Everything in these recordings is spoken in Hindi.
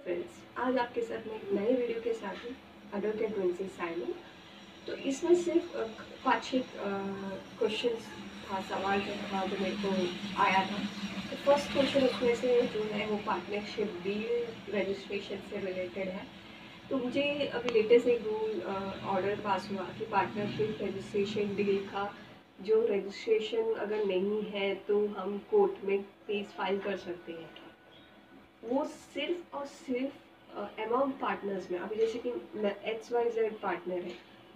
फ्रेंड्स, आज आपके साथ मैं एक नए वीडियो के साथ हूँ, अडोकेट ट्विंसी साइमन। तो इसमें सिर्फ 5-6 क्वेश्चन था, सवाल जो मेरे को आया था। तो फर्स्ट क्वेश्चन उसमें से जो है वो पार्टनरशिप डील रजिस्ट्रेशन से रिलेटेड है। तो मुझे अभी लेटेस्ट एक रूल ऑर्डर पास हुआ कि पार्टनरशिप रजिस्ट्रेशन डील का जो रजिस्ट्रेशन अगर नहीं है तो हम कोर्ट में केस फाइल कर सकते हैं। वो सिर्फ और सिर्फ अमॉन्ग पार्टनर्स में, अभी जैसे कि XYZ पार्टनर है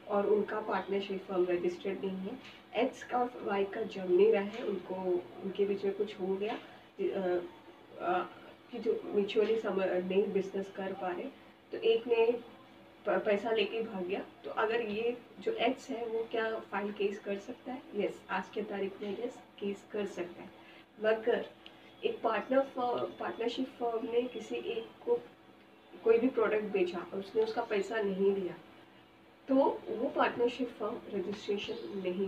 और उनका पार्टनरशिप फर्म रजिस्टर्ड नहीं है, एक्स का वाई का जम नहीं रहा है, उनको उनके बीच में कुछ हो गया कि जो म्यूचुअली नहीं बिजनेस कर पा रहे, तो एक ने पैसा लेके भाग गया, तो अगर ये जो एक्स है वो क्या फाइल केस कर सकता है? यस, आज के तारीख में यस केस कर सकता है। मगर एक पार्टनरशिप फर्म ने किसी एक को कोई भी प्रोडक्ट बेचा और उसने उसका पैसा नहीं दिया, तो वो पार्टनरशिप फर्म रजिस्ट्रेशन नहीं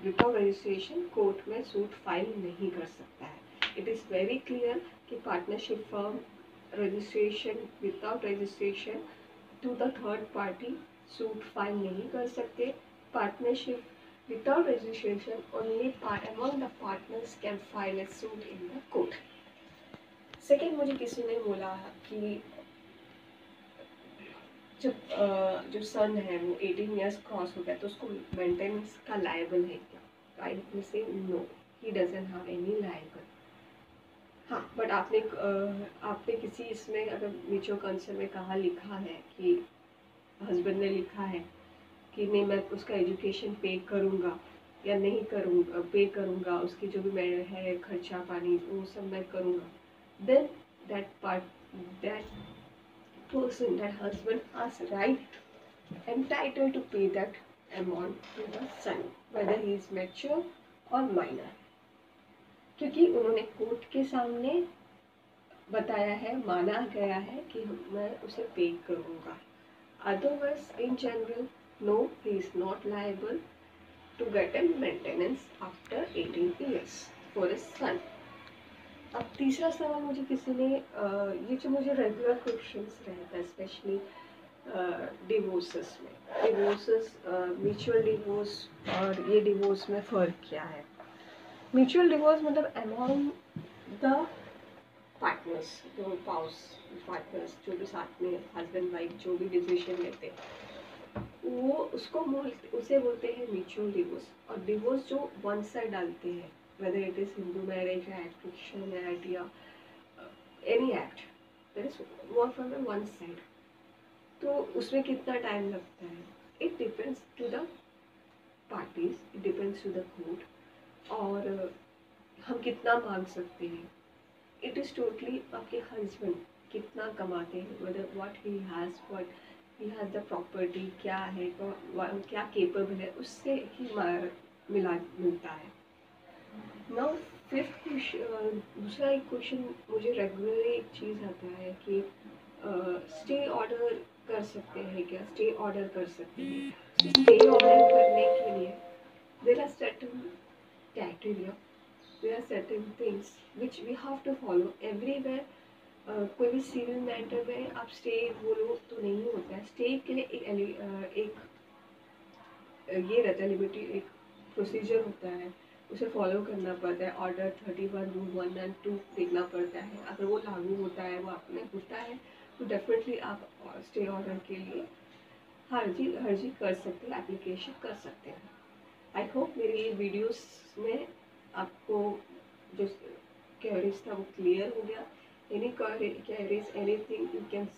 विदाउट रजिस्ट्रेशन कोर्ट में सूट फाइल नहीं कर सकता है। इट इज़ वेरी क्लियर कि partnership firm registration without registration to the third party suit file नहीं कर सकते। Partnership without registration only among the partners can file a suit in the court. Second, मुझे किसी ने बोला कि जो सन है वो 18 इयर्स क्रॉस हो गया तो उसको मेंटेनेंस का लायबल है क्या? तो I will say no, he doesn't have any liable. हाँ, बट आपने किसी इसमें अगर म्यूचुअल कंसर्न में कहा लिखा है कि हस्बैंड ने लिखा है कि नहीं मैं उसका एजुकेशन पे करूँगा या नहीं करूँगा, पे करूँगा, उसकी जो भी मैं है खर्चा पानी वो सब मैं करूँगा, then that person, that husband has right entitled to pay that amount to the son, whether he is mature or minor, क्योंकि उन्होंने कोर्ट के सामने बताया है, माना गया है कि मैं उसे पे करूँगा। Otherwise, in general, no, he is not liable to get a maintenance after 18 years for his son. अब तीसरा सवाल मुझे किसी ने ये जो मुझे रेगुलर क्वेश्चंस रहता है स्पेशली डिवोर्सेस में, म्यूचुअल डिवोर्स और ये डिवोर्स में फ़र्क क्या है? म्यूचुअल डिवोर्स मतलब अमॉन्ग द पार्टनर्स, जो पार्टनर्स जो भी साथ में हस्बैंड वाइफ जो भी डिसीजन लेते हैं वो उसे बोलते हैं म्यूचुअल डिवोर्स। और डिवोर्स जो वन साइड डालते हैं, whether it is Hindu marriage act, Christian act या any act, that is more from the one side, तो उसमें कितना टाइम लगता है? It depends to the parties, it depends to the court, और हम कितना मांग सकते हैं। It is totally आपके husband कितना कमाते हैं, whether what he has the property क्या है, क्या capable है, उससे ही मिलता है। नाउ फिफ्थ दूसरा एक क्वेश्चन मुझे रेगुलरली एक चीज़ आता है कि स्टे ऑर्डर कर सकते हैं क्या? स्टे ऑर्डर कर सकते हैं। स्टे ऑर्डर करने के लिए there are certain criteria, there are certain things which we have to follow everywhere. कोई भी सिविल मैटर में आप स्टे बोलो तो नहीं होता है। स्टे के लिए एक ये रहता है लिमिटी, एक प्रोसीजर होता है, उसे फॉलो करना पड़ता है। ऑर्डर 31 रूल 1 and 2 देखना पड़ता है। अगर वो लागू होता है, वो आपने होता है, तो डेफिनेटली आप स्टे ऑर्डर के लिए अर्जी कर सकते हैं, एप्लीकेशन कर सकते हैं। आई होप मेरी ये वीडियोस में आपको जो क्वेरीज था वो क्लियर हो गया। Any queries, anything you can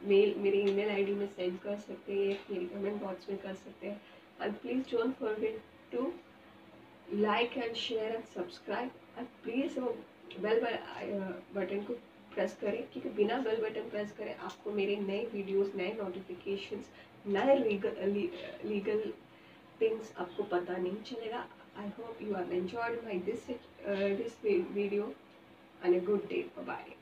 मेरी ईमेल आईडी में सेंड कर सकते हैं, मेरी कमेंट बॉक्स में कर सकते हैं। And please don't forget to like and share and subscribe, and please bell button को प्रेस करें, क्योंकि बिना बेल बटन प्रेस करें आपको मेरे नए वीडियोस, नए नोटिफिकेशंस, नए लीगल थिंग्स आपको पता नहीं चलेगा। I hope you have enjoyed my this video and a good day. Bye bye.